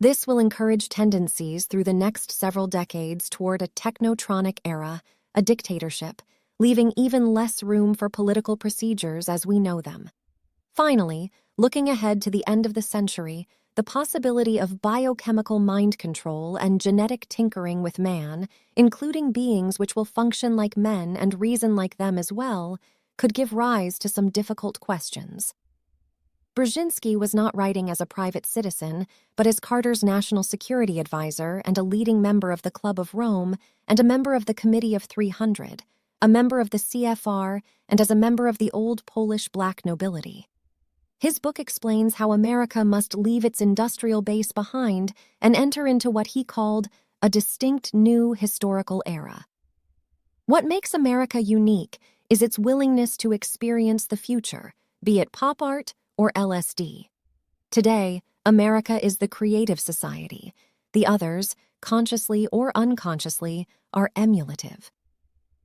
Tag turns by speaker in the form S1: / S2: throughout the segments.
S1: This will encourage tendencies through the next several decades toward a technotronic era, a dictatorship, leaving even less room for political procedures as we know them. Finally, looking ahead to the end of the century, the possibility of biochemical mind control and genetic tinkering with man, including beings which will function like men and reason like them as well, could give rise to some difficult questions. Brzezinski was not writing as a private citizen, but as Carter's national security advisor and a leading member of the Club of Rome and a member of the Committee of 300, a member of the CFR, and as a member of the old Polish black nobility. His book explains how America must leave its industrial base behind and enter into what he called a distinct new historical era. What makes America unique is its willingness to experience the future, be it pop art or LSD. Today, America is the creative society. The others, consciously or unconsciously, are emulative.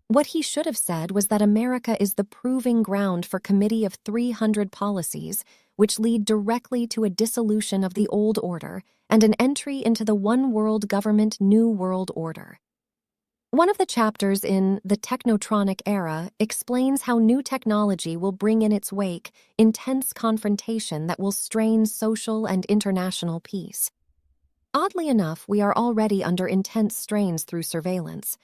S1: What he should have said was that America is the proving ground for Committee of 300 policies, which lead directly to a dissolution of the old order and an entry into the one world government new world order. One of the chapters in The Technotronic Era explains how new technology will bring in its wake intense confrontation that will strain social and international peace. Oddly enough, we are already under intense strains through surveillance.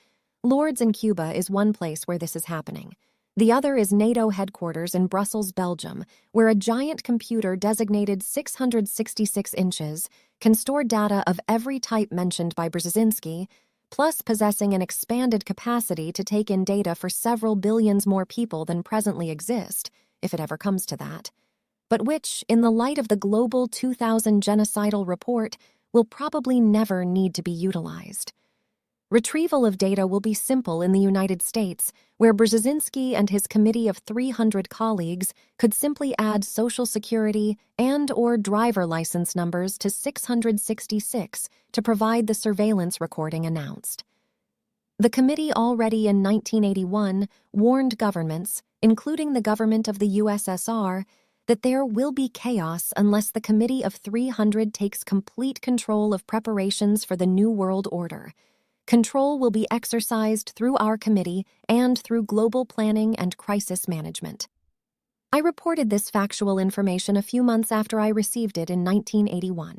S1: Lourdes in Cuba is one place where this is happening. The other is NATO headquarters in Brussels, Belgium, where a giant computer designated 666 inches can store data of every type mentioned by Brzezinski, plus possessing an expanded capacity to take in data for several billions more people than presently exist, if it ever comes to that, but which, in the light of the Global 2000 Genocidal Report, will probably never need to be utilized. Retrieval of data will be simple in the United States, where Brzezinski and his Committee of 300 colleagues could simply add Social Security and/or driver license numbers to 666 to provide the surveillance recording announced. The committee already in 1981 warned governments, including the government of the USSR, that there will be chaos unless the Committee of 300 takes complete control of preparations for the New World Order. Control will be exercised through our committee and through global planning and crisis management. I reported this factual information a few months after I received it in 1981.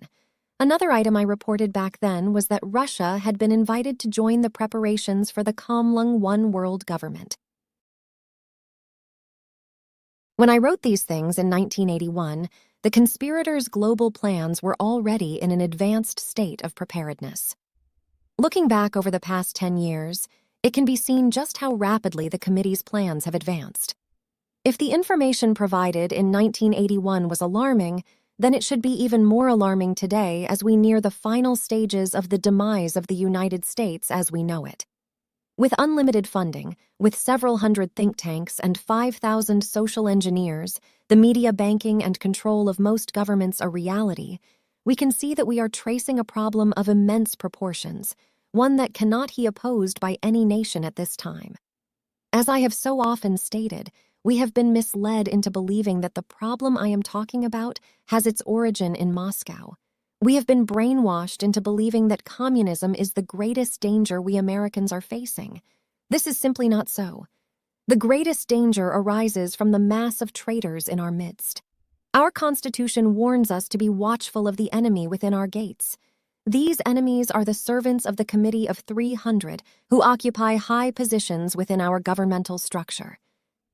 S1: Another item I reported back then was that Russia had been invited to join the preparations for the Comlung One World government. When I wrote these things in 1981, the conspirators' global plans were already in an advanced state of preparedness. Looking back over the past 10 years, it can be seen just how rapidly the committee's plans have advanced. If the information provided in 1981 was alarming, then it should be even more alarming today as we near the final stages of the demise of the United States as we know it. With unlimited funding, with several hundred think tanks and 5,000 social engineers, the media banking and control of most governments a reality, we can see that we are tracing a problem of immense proportions, one that cannot be opposed by any nation at this time. As I have so often stated, we have been misled into believing that the problem I am talking about has its origin in Moscow. We have been brainwashed into believing that communism is the greatest danger we Americans are facing. This is simply not so. The greatest danger arises from the mass of traitors in our midst. Our Constitution warns us to be watchful of the enemy within our gates. These enemies are the servants of the Committee of 300 who occupy high positions within our governmental structure.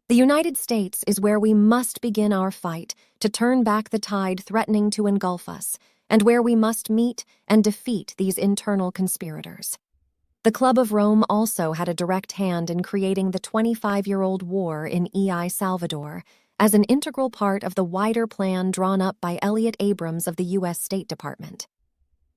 S1: The United States is where we must begin our fight to turn back the tide threatening to engulf us, and where we must meet and defeat these internal conspirators. The Club of Rome also had a direct hand in creating the 25-year-old war in El Salvador, as an integral part of the wider plan drawn up by Elliott Abrams of the U.S. State Department.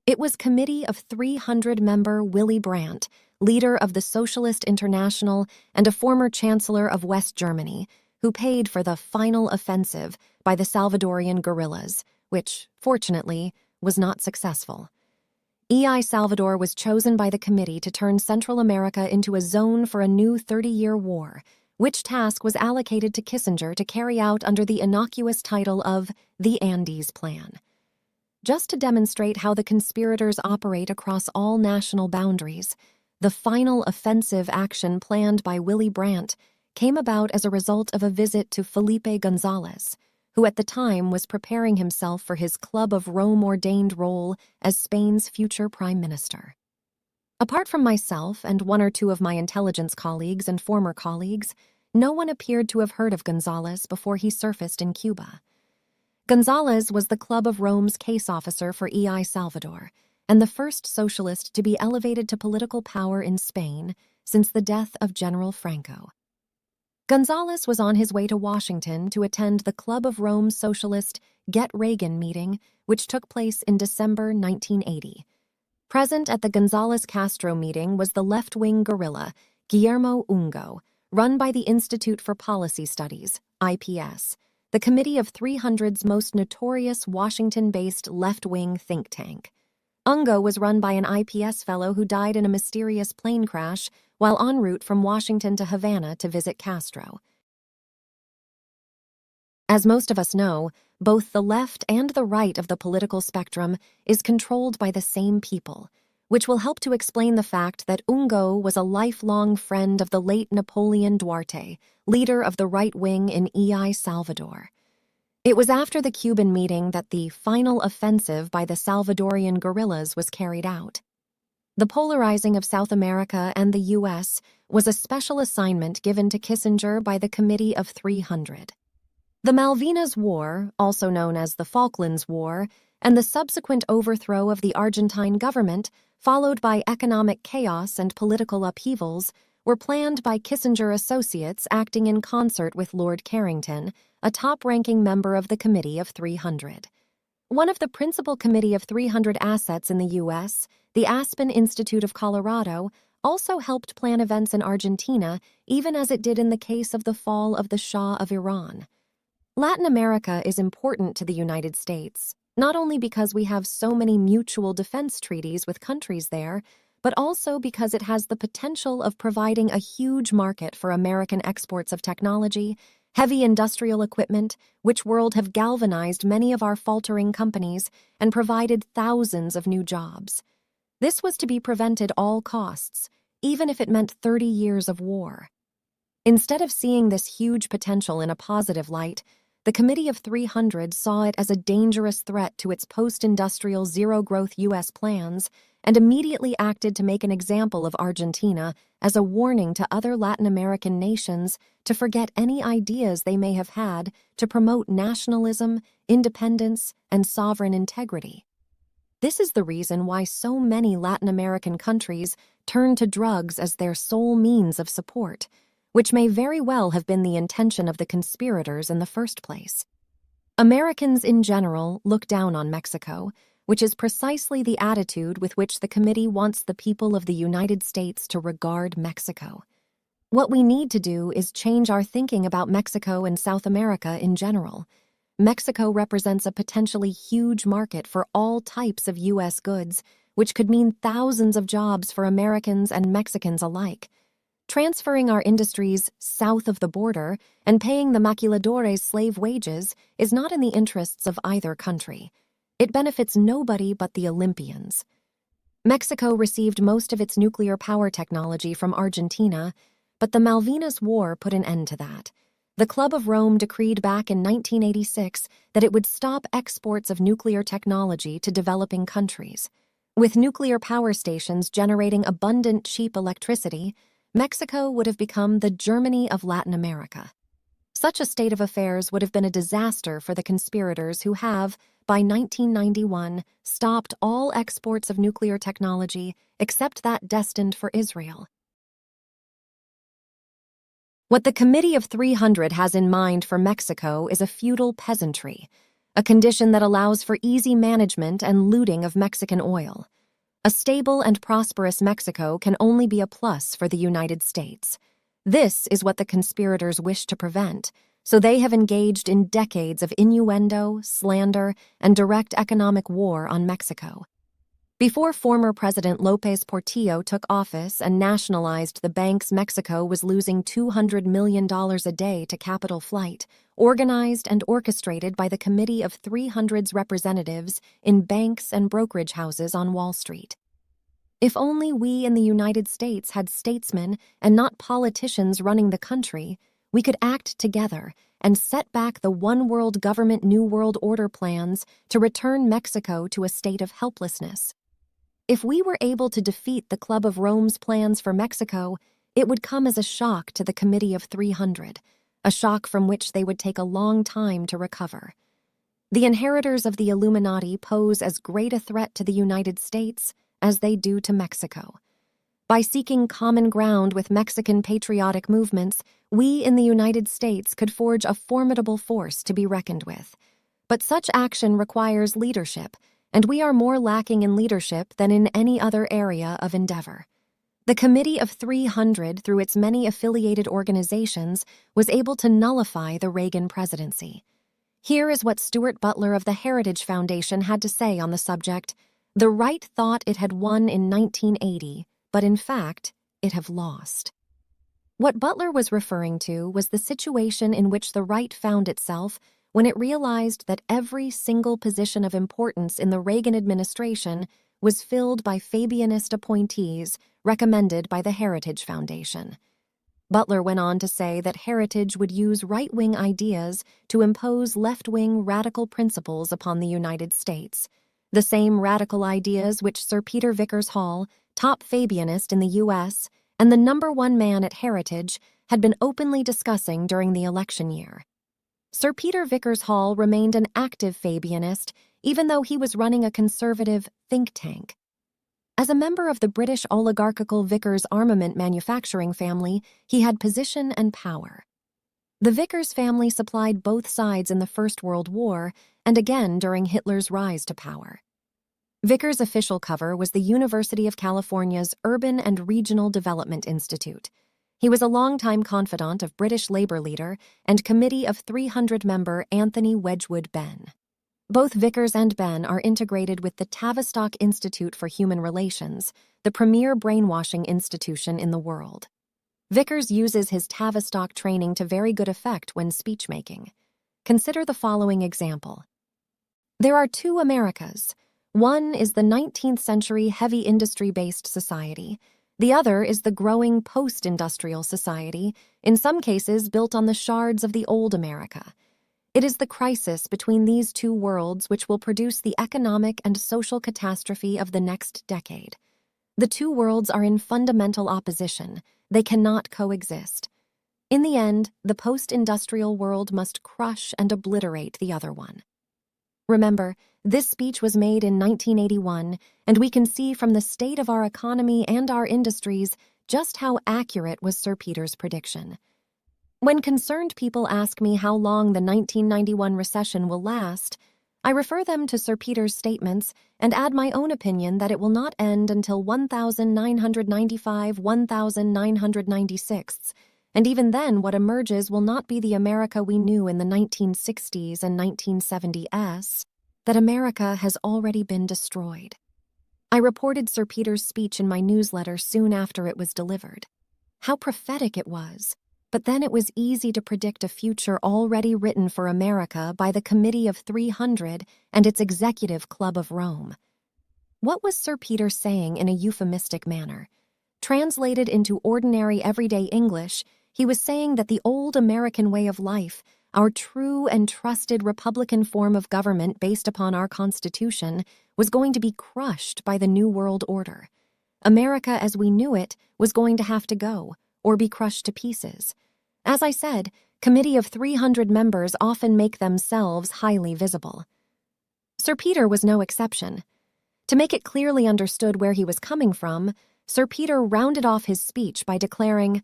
S1: It was Committee of 300 member Willy Brandt, leader of the Socialist International and a former chancellor of West Germany, who paid for the final offensive by the Salvadorian guerrillas, which, fortunately, was not successful. El Salvador was chosen by the committee to turn Central America into a zone for a new 30-year war, which task was allocated to Kissinger to carry out under the innocuous title of the Andes Plan. just to demonstrate how the conspirators operate across all national boundaries. The final offensive action planned by Willy Brandt came about as a result of a visit to Felipe Gonzalez, who at the time was preparing himself for his Club of Rome-ordained role as Spain's future prime minister. Apart from myself and one or two of my intelligence colleagues and former colleagues, no one appeared to have heard of Gonzalez before he surfaced in Cuba. Gonzalez was the Club of Rome's case officer for El Salvador, and the first socialist to be elevated to political power in Spain since the death of General Franco. Gonzalez was on his way to Washington to attend the Club of Rome Socialist Get Reagan meeting, which took place in December 1980. Present at the Gonzalez-Castro meeting was the left-wing guerrilla, Guillermo Ungo, run by the Institute for Policy Studies, IPS, the Committee of 300's most notorious Washington-based left-wing think tank. Ungo was run by an IPS fellow who died in a mysterious plane crash while en route from Washington to Havana to visit Castro. As most of us know, both the left and the right of the political spectrum is controlled by the same people, which will help to explain the fact that Ungo was a lifelong friend of the late Napoleon Duarte, leader of the right wing in El Salvador. It was after the Cuban meeting that the final offensive by the Salvadorian guerrillas was carried out. The polarizing of South America and the U.S. was a special assignment given to Kissinger by the Committee of 300. The Malvinas War, also known as the Falklands War, and the subsequent overthrow of the Argentine government, followed by economic chaos and political upheavals, were planned by Kissinger associates acting in concert with Lord Carrington, a top-ranking member of the Committee of 300. One of the principal Committee of 300 assets in the U.S., the Aspen Institute of Colorado, also helped plan events in Argentina, even as it did in the case of the fall of the Shah of Iran. Latin America is important to the United States, not only because we have so many mutual defense treaties with countries there, but also because it has the potential of providing a huge market for American exports of technology, heavy industrial equipment, which world have galvanized many of our faltering companies and provided thousands of new jobs. This was to be prevented all costs, even if it meant 30 years of war. Instead of seeing this huge potential in a positive light, the Committee of 300 saw it as a dangerous threat to its post-industrial zero-growth U.S. plans and immediately acted to make an example of Argentina as a warning to other Latin American nations to forget any ideas they may have had to promote nationalism, independence, and sovereign integrity. This is the reason why so many Latin American countries turn to drugs as their sole means of support, which may very well have been the intention of the conspirators in the first place. Americans in general look down on Mexico, which is precisely the attitude with which the committee wants the people of the United States to regard Mexico. What we need to do is change our thinking about Mexico and South America in general. Mexico represents a potentially huge market for all types of U.S. goods, which could mean thousands of jobs for Americans and Mexicans alike. Transferring our industries south of the border and paying the maquiladores slave wages is not in the interests of either country. It benefits nobody but the Olympians. Mexico received most of its nuclear power technology from Argentina, but the Malvinas War put an end to that. The Club of Rome decreed back in 1986 that it would stop exports of nuclear technology to developing countries. With nuclear power stations generating abundant cheap electricity, Mexico would have become the Germany of Latin America. Such a state of affairs would have been a disaster for the conspirators who have, by 1991, stopped all exports of nuclear technology except that destined for Israel. What the Committee of 300 has in mind for Mexico is a feudal peasantry, a condition that allows for easy management and looting of Mexican oil. A stable and prosperous Mexico can only be a plus for the United States. This is what the conspirators wish to prevent, so they have engaged in decades of innuendo, slander, and direct economic war on Mexico. Before former President López Portillo took office and nationalized the banks, Mexico was losing $200 million a day to Capital Flight, organized and orchestrated by the Committee of 300's representatives in banks and brokerage houses on Wall Street. If only we in the United States had statesmen and not politicians running the country, we could act together and set back the one world government New World Order plans to return Mexico to a state of helplessness. If we were able to defeat the Club of Rome's plans for Mexico, it would come as a shock to the Committee of 300, a shock from which they would take a long time to recover. The inheritors of the Illuminati pose as great a threat to the United States as they do to Mexico. By seeking common ground with Mexican patriotic movements, we in the United States could forge a formidable force to be reckoned with. But such action requires leadership, and we are more lacking in leadership than in any other area of endeavor. The Committee of 300, through its many affiliated organizations, was able to nullify the Reagan presidency. Here is what Stuart Butler of the Heritage Foundation had to say on the subject. The right thought it had won in 1980, but in fact, it have lost. What Butler was referring to was the situation in which the right found itself when it realized that every single position of importance in the Reagan administration was filled by Fabianist appointees recommended by the Heritage Foundation. Butler went on to say that Heritage would use right-wing ideas to impose left-wing radical principles upon the United States, the same radical ideas which Sir Peter Vickers Hall, top Fabianist in the U.S., and the #1 man at Heritage had been openly discussing during the election year. Sir Peter Vickers Hall remained an active Fabianist, even though he was running a conservative think tank. As a member of the British oligarchical Vickers armament manufacturing family, he had position and power. The Vickers family supplied both sides in the First World War and again during Hitler's rise to power. Vickers' official cover was the University of California's Urban and Regional Development Institute. He was a longtime confidant of British Labour leader and Committee of 300 member Anthony Wedgwood Benn. Both Vickers and Benn are integrated with the Tavistock Institute for Human Relations, the premier brainwashing institution in the world. Vickers uses his Tavistock training to very good effect when speech-making. Consider the following example. There are two Americas. One is the 19th century heavy industry-based society. The other is the growing post-industrial society, in some cases built on the shards of the old America. It is the crisis between these two worlds which will produce the economic and social catastrophe of the next decade. The two worlds are in fundamental opposition. They cannot coexist. In the end, the post-industrial world must crush and obliterate the other one. Remember, this speech was made in 1981, and we can see from the state of our economy and our industries just how accurate was Sir Peter's prediction. When concerned people ask me how long the 1991 recession will last, I refer them to Sir Peter's statements and add my own opinion that it will not end until 1995-1996, and even then what emerges will not be the America we knew in the 1960s and 1970s, that America has already been destroyed. I reported Sir Peter's speech in my newsletter soon after it was delivered. How prophetic it was! But then it was easy to predict a future already written for America by the Committee of 300 and its Executive Club of Rome. What was Sir Peter saying in a euphemistic manner? Translated into ordinary everyday English, he was saying that the old American way of life, our true and trusted Republican form of government based upon our Constitution, was going to be crushed by the New World Order. America as we knew it was going to have to go, or be crushed to pieces. As I said, Committee of 300 members often make themselves highly visible. Sir Peter was no exception. To make it clearly understood where he was coming from, Sir Peter rounded off his speech by declaring,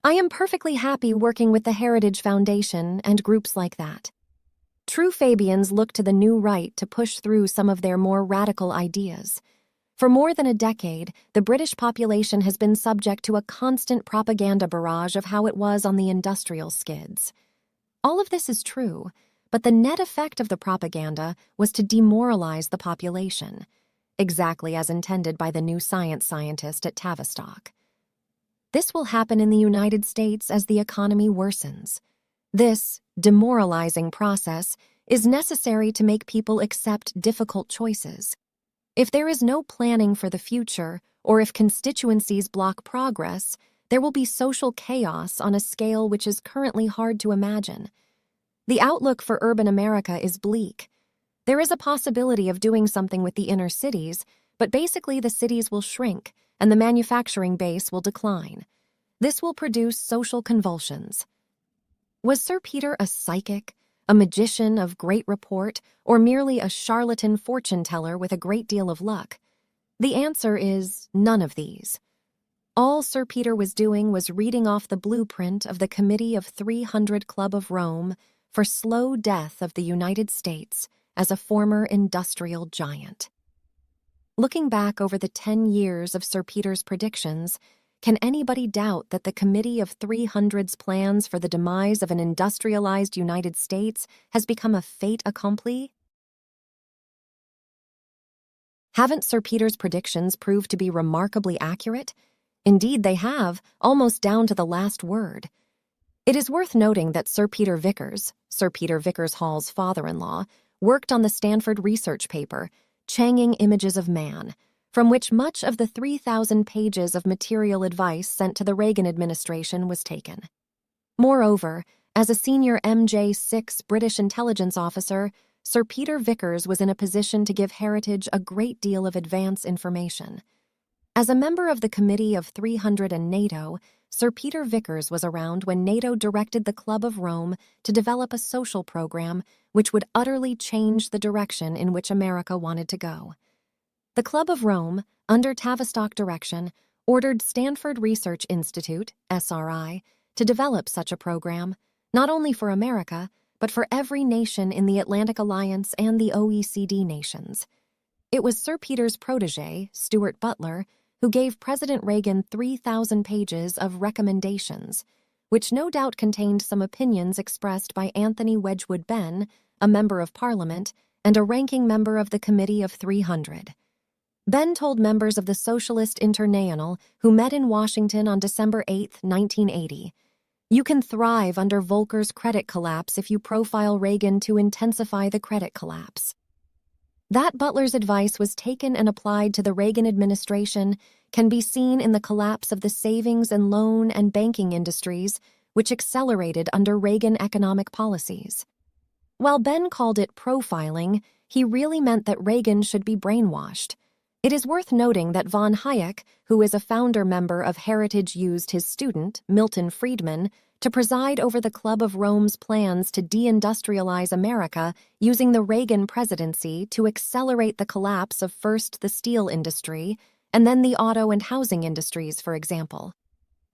S1: "I am perfectly happy working with the Heritage Foundation and groups like that." True Fabians look to the New Right to push through some of their more radical ideas. For more than a decade, the British population has been subject to a constant propaganda barrage of how it was on the industrial skids. All of this is true, but the net effect of the propaganda was to demoralize the population. exactly as intended by the new science scientist at Tavistock. This will happen in the United States as the economy worsens. This demoralizing process is necessary to make people accept difficult choices. If there is no planning for the future, or if constituencies block progress, there will be social chaos on a scale which is currently hard to imagine. The outlook for urban America is bleak. There is a possibility of doing something with the inner cities, but basically the cities will shrink and the manufacturing base will decline. This will produce social convulsions. Was Sir Peter a psychic, a magician of great report, or merely a charlatan fortune-teller with a great deal of luck? The answer is none of these. All Sir Peter was doing was reading off the blueprint of the Committee of 300 Club of Rome for slow death of the United States as a former industrial giant. Looking back over the 10 years of Sir Peter's predictions, can anybody doubt that the Committee of 300's plans for the demise of an industrialized United States has become a fait accompli? Haven't Sir Peter's predictions proved to be remarkably accurate? Indeed, they have, almost down to the last word. It is worth noting that Sir Peter Vickers Hall's father-in-law, worked on the Stanford research paper, Changing Images of Man, from which much of the 3,000 pages of material advice sent to the Reagan administration was taken. Moreover, as a senior MJ6 British intelligence officer, Sir Peter Vickers was in a position to give Heritage a great deal of advance information. As a member of the Committee of 300 and NATO, Sir Peter Vickers was around when NATO directed the Club of Rome to develop a social program which would utterly change the direction in which America wanted to go. The Club of Rome, under Tavistock direction, ordered Stanford Research Institute, SRI, to develop such a program, not only for America, but for every nation in the Atlantic Alliance and the OECD nations. It was Sir Peter's protege, Stuart Butler, who gave President Reagan 3,000 pages of recommendations, which no doubt contained some opinions expressed by Anthony Wedgwood Benn, a member of Parliament, and a ranking member of the Committee of 300. Benn told members of the Socialist International who met in Washington on December 8, 1980, "You can thrive under Volcker's credit collapse if you profile Reagan to intensify the credit collapse." That Butler's advice was taken and applied to the Reagan administration can be seen in the collapse of the savings and loan and banking industries, which accelerated under Reagan economic policies. While Benn called it profiling, he really meant that Reagan should be brainwashed. It is worth noting that von Hayek, who is a founder member of Heritage, used his student, Milton Friedman, to preside over the Club of Rome's plans to deindustrialize America using the Reagan presidency to accelerate the collapse of first the steel industry and then the auto and housing industries, for example.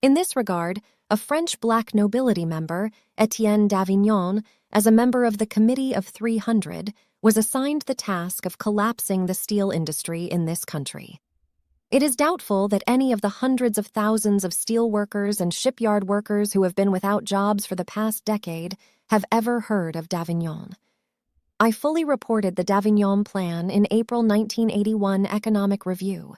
S1: In this regard, a French black nobility member, Etienne d'Avignon, as a member of the Committee of 300, was assigned the task of collapsing the steel industry in this country. It is doubtful that any of the hundreds of thousands of steel workers and shipyard workers who have been without jobs for the past decade have ever heard of d'Avignon. I fully reported the d'Avignon Plan in April 1981 Economic Review.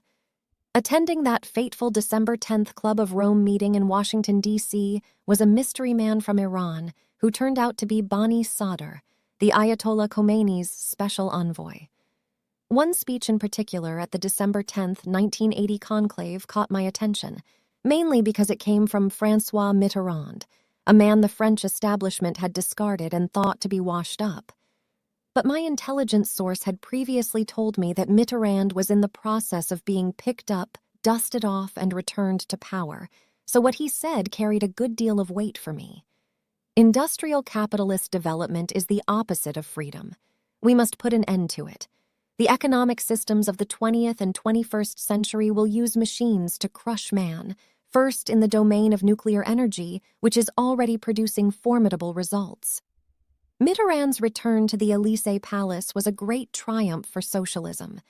S1: Attending that fateful December 10th Club of Rome meeting in Washington, D.C. was a mystery man from Iran who turned out to be Bani Sadr, the Ayatollah Khomeini's special envoy. One speech in particular at the December 10th, 1980 conclave caught my attention, mainly because it came from François Mitterrand, a man the French establishment had discarded and thought to be washed up. But my intelligence source had previously told me that Mitterrand was in the process of being picked up, dusted off, and returned to power, so what he said carried a good deal of weight for me. Industrial capitalist development is the opposite of freedom. We must put an end to it. The economic systems of the 20th and 21st century will use machines to crush man, first in the domain of nuclear energy, which is already producing formidable results. Mitterrand's return to the Élysée Palace was a great triumph for socialism.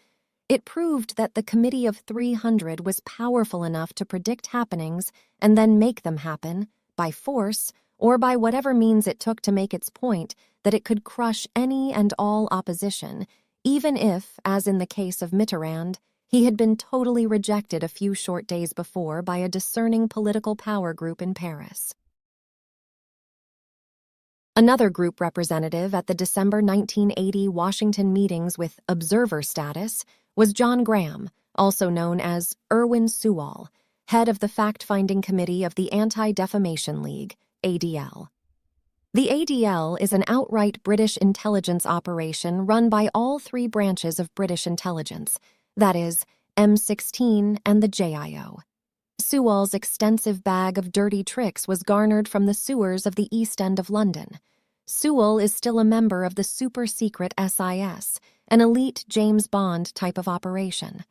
S1: It proved that the Committee of 300 was powerful enough to predict happenings and then make them happen, by force, or by whatever means it took to make its point, that it could crush any and all opposition, even if, as in the case of Mitterrand, he had been totally rejected a few short days before by a discerning political power group in Paris. Another group representative at the December 1980 Washington meetings with observer status was John Graham, also known as Irwin Sewall, head of the fact-finding committee of the Anti-Defamation League, ADL. The ADL is an outright British intelligence operation run by all three branches of British intelligence, that is, M16 and the JIO. Sewall's extensive bag of dirty tricks was garnered from the sewers of the East End of London. Sewall is still a member of the super-secret SIS, an elite James Bond type of operation.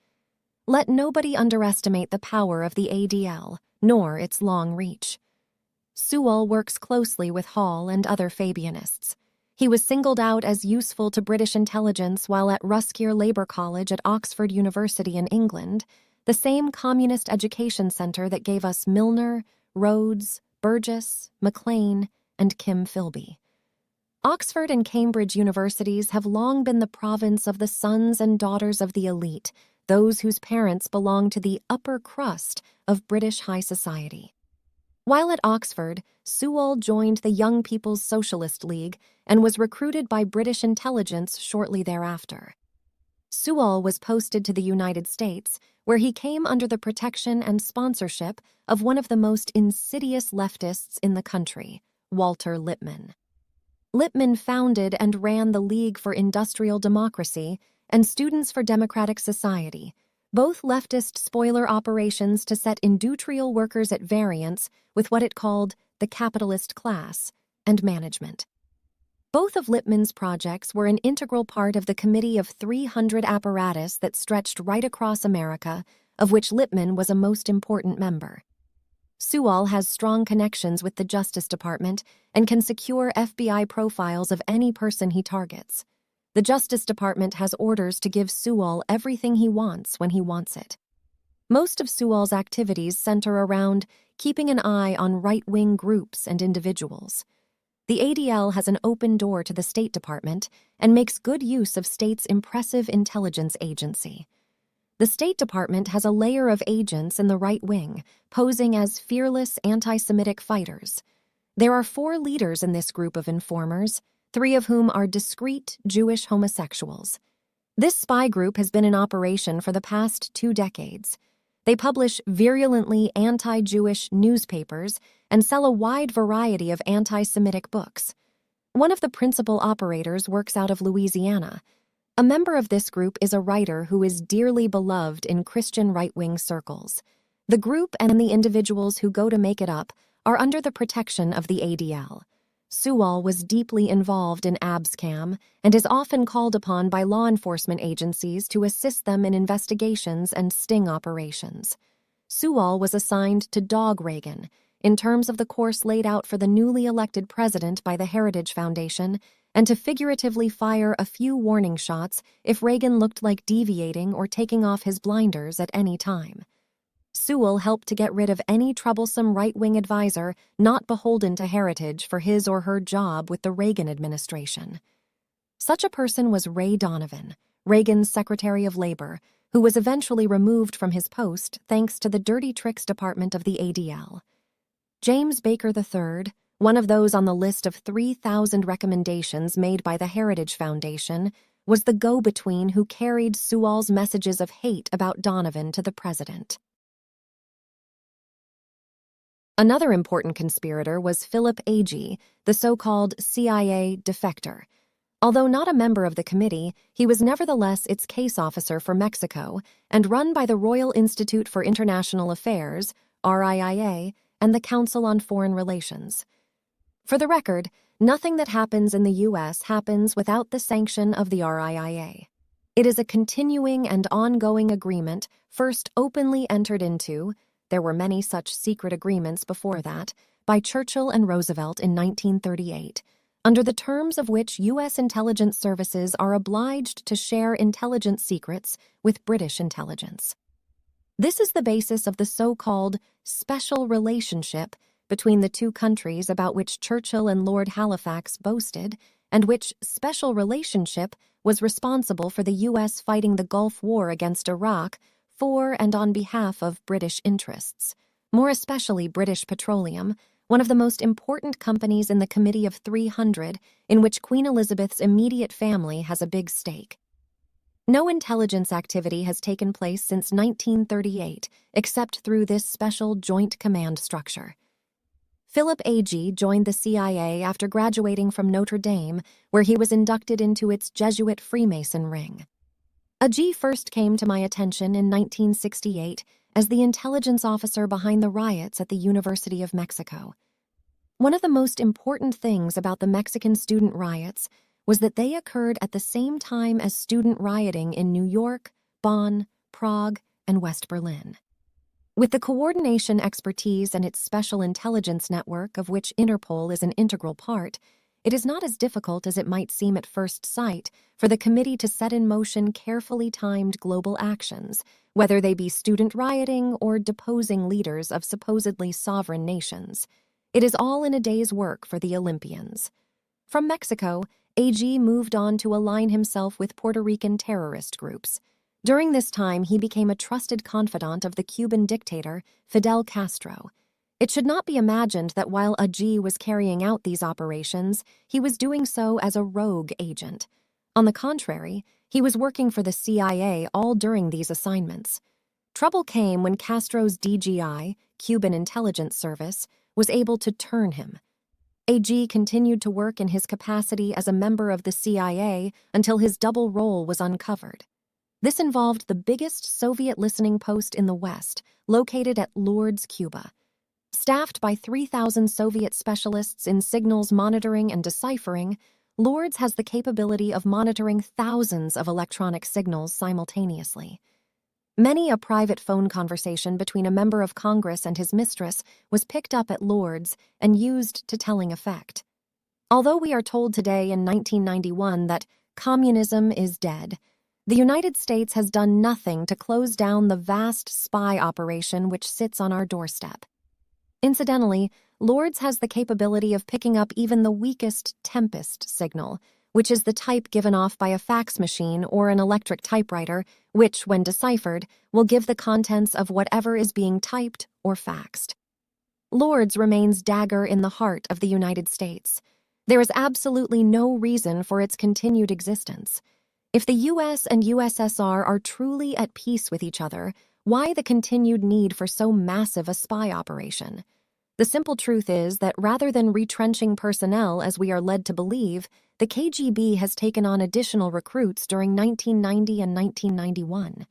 S1: Let nobody underestimate the power of the ADL, nor its long reach. Sewall works closely with Hall and other Fabianists. He was singled out as useful to British intelligence while at Ruskier Labour College at Oxford University in England, the same communist education centre that gave us Milner, Rhodes, Burgess, Maclean, and Kim Philby. Oxford and Cambridge universities have long been the province of the sons and daughters of the elite, those whose parents belong to the upper crust of British high society. While at Oxford, Sewall joined the Young People's Socialist League and was recruited by British intelligence shortly thereafter. Sewall was posted to the United States, where he came under the protection and sponsorship of one of the most insidious leftists in the country, Walter Lippmann. Lippmann founded and ran the League for Industrial Democracy and Students for Democratic Society, both leftist spoiler operations to set industrial workers at variance with what it called the capitalist class and management. Both of Lippmann's projects were an integral part of the Committee of 300 apparatus that stretched right across America, of which Lippmann was a most important member. Sewall has strong connections with the Justice Department and can secure FBI profiles of any person he targets. The Justice Department has orders to give Sewall everything he wants when he wants it. Most of Sewall's activities center around keeping an eye on right-wing groups and individuals. The ADL has an open door to the State Department and makes good use of state's impressive intelligence agency. The State Department has a layer of agents in the right wing, posing as fearless anti-Semitic fighters. There are 4 leaders in this group of informers, 3 of whom are discreet Jewish homosexuals. This spy group has been in operation for the past 2 decades. They publish virulently anti-Jewish newspapers and sell a wide variety of anti-Semitic books. One of the principal operators works out of Louisiana. A member of this group is a writer who is dearly beloved in Christian right-wing circles. The group and the individuals who go to make it up are under the protection of the ADL. Sewall was deeply involved in Abscam and is often called upon by law enforcement agencies to assist them in investigations and sting operations. Sewall was assigned to dog Reagan, in terms of the course laid out for the newly elected president by the Heritage Foundation, and to figuratively fire a few warning shots if Reagan looked like deviating or taking off his blinders at any time. Sewall helped to get rid of any troublesome right-wing advisor not beholden to Heritage for his or her job with the Reagan administration. Such a person was Ray Donovan, Reagan's Secretary of Labor, who was eventually removed from his post thanks to the dirty tricks department of the ADL. James Baker III, one of those on the list of 3,000 recommendations made by the Heritage Foundation, was the go-between who carried Sewall's messages of hate about Donovan to the president. Another important conspirator was Philip Agee, the so-called CIA defector. Although not a member of the committee, he was nevertheless its case officer for Mexico and run by the Royal Institute for International Affairs, RIIA, and the Council on Foreign Relations. For the record, nothing that happens in the U.S. happens without the sanction of the RIIA. It is a continuing and ongoing agreement first openly entered into, there were many such secret agreements before that, by Churchill and Roosevelt in 1938, under the terms of which U.S. intelligence services are obliged to share intelligence secrets with British intelligence. This is the basis of the so-called special relationship between the two countries about which Churchill and Lord Halifax boasted, and which special relationship was responsible for the U.S. fighting the Gulf War against Iraq for and on behalf of British interests, more especially British Petroleum, one of the most important companies in the Committee of 300, in which Queen Elizabeth's immediate family has a big stake. No intelligence activity has taken place since 1938, except through this special Joint Command structure. Philip Agee joined the CIA after graduating from Notre Dame, where he was inducted into its Jesuit Freemason ring. Agee first came to my attention in 1968 as the intelligence officer behind the riots at the University of Mexico. One of the most important things about the Mexican student riots was that they occurred at the same time as student rioting in New York, Bonn, Prague, and West Berlin. With the coordination expertise and its special intelligence network, of which Interpol is an integral part, it is not as difficult as it might seem at first sight for the committee to set in motion carefully timed global actions, whether they be student rioting or deposing leaders of supposedly sovereign nations. It is all in a day's work for the Olympians. From Mexico, Agee moved on to align himself with Puerto Rican terrorist groups. During this time, he became a trusted confidant of the Cuban dictator, Fidel Castro. It should not be imagined that while Agee was carrying out these operations, he was doing so as a rogue agent. On the contrary, he was working for the CIA all during these assignments. Trouble came when Castro's DGI, Cuban Intelligence Service, was able to turn him. Agee continued to work in his capacity as a member of the CIA until his double role was uncovered. This involved the biggest Soviet listening post in the West, located at Lourdes, Cuba. Staffed by 3,000 Soviet specialists in signals monitoring and deciphering, Lourdes has the capability of monitoring thousands of electronic signals simultaneously. Many a private phone conversation between a member of Congress and his mistress was picked up at Lourdes and used to telling effect. Although we are told today in 1991 that communism is dead, the United States has done nothing to close down the vast spy operation which sits on our doorstep. Incidentally, Lourdes has the capability of picking up even the weakest tempest signal, which is the type given off by a fax machine or an electric typewriter, which, when deciphered, will give the contents of whatever is being typed or faxed. Lourdes remains dagger in the heart of the United States. There is absolutely no reason for its continued existence. If the U.S. and USSR are truly at peace with each other, why the continued need for so massive a spy operation? The simple truth is that rather than retrenching personnel as we are led to believe, the KGB has taken on additional recruits during 1990 and 1991.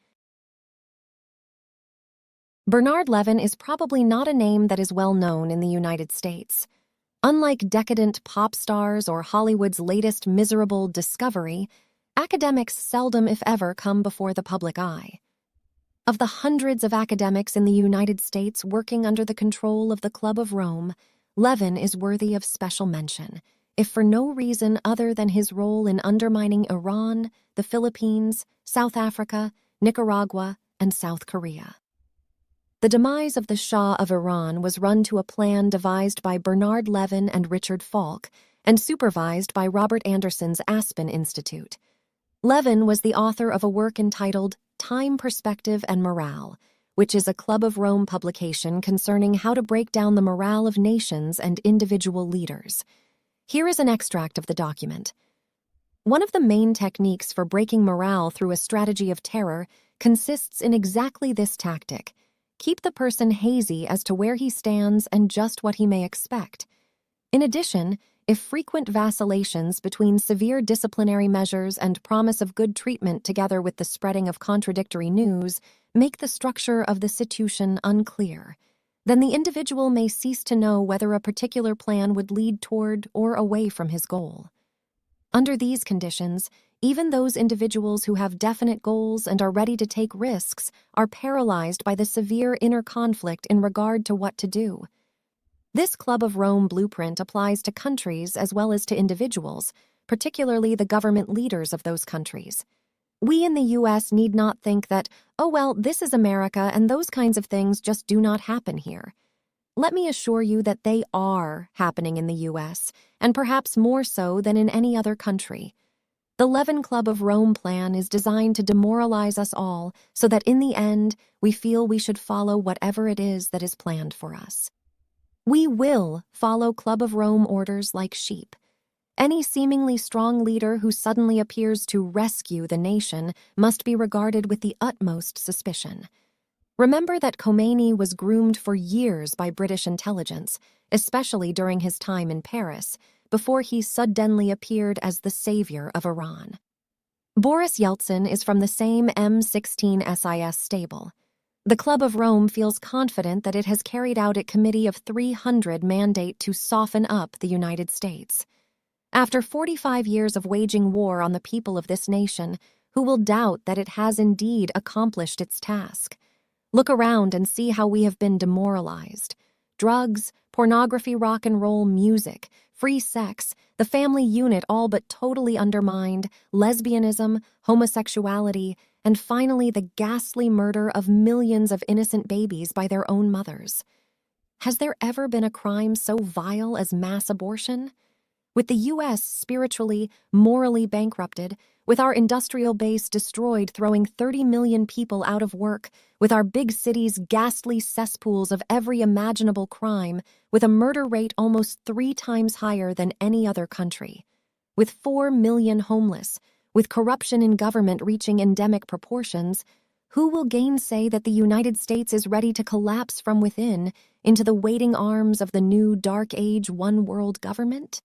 S1: Bernard Levin is probably not a name that is well known in the United States. Unlike decadent pop stars or Hollywood's latest miserable discovery, academics seldom, if ever, come before the public eye. Of the hundreds of academics in the United States working under the control of the Club of Rome, Levin is worthy of special mention, if for no reason other than his role in undermining Iran, the Philippines, South Africa, Nicaragua, and South Korea. The demise of the Shah of Iran was run to a plan devised by Bernard Levin and Richard Falk and supervised by Robert Anderson's Aspen Institute. Levin was the author of a work entitled Time, Perspective, and Morale, which is a Club of Rome publication concerning how to break down the morale of nations and individual leaders. Here is an extract of the document. One of the main techniques for breaking morale through a strategy of terror consists in exactly this tactic. Keep the person hazy as to where he stands and just what he may expect. In addition, if frequent vacillations between severe disciplinary measures and promise of good treatment together with the spreading of contradictory news make the structure of the situation unclear, then the individual may cease to know whether a particular plan would lead toward or away from his goal. Under these conditions, even those individuals who have definite goals and are ready to take risks are paralyzed by the severe inner conflict in regard to what to do. This Club of Rome blueprint applies to countries as well as to individuals, particularly the government leaders of those countries. We in the U.S. need not think that, oh well, this is America and those kinds of things just do not happen here. Let me assure you that they are happening in the U.S., and perhaps more so than in any other country. The Levin Club of Rome plan is designed to demoralize us all so that in the end, we feel we should follow whatever it is that is planned for us. We will follow Club of Rome orders like sheep. Any seemingly strong leader who suddenly appears to rescue the nation must be regarded with the utmost suspicion. Remember that Khomeini was groomed for years by British intelligence, especially during his time in Paris, before he suddenly appeared as the savior of Iran. Boris Yeltsin is from the same M16 SIS stable. The Club of Rome feels confident that it has carried out its Committee of 300 mandate to soften up the United States. After 45 years of waging war on the people of this nation, who will doubt that it has indeed accomplished its task? Look around and see how we have been demoralized. Drugs, pornography, rock and roll, music, free sex, the family unit all but totally undermined, lesbianism, homosexuality, and finally the ghastly murder of millions of innocent babies by their own mothers. Has there ever been a crime so vile as mass abortion? With the U.S. spiritually, morally bankrupted, with our industrial base destroyed, throwing 30 million people out of work, with our big cities ghastly cesspools of every imaginable crime, with a murder rate almost 3 times higher than any other country, with 4 million homeless, with corruption in government reaching endemic proportions, who will gainsay that the United States is ready to collapse from within into the waiting arms of the new dark age one-world government?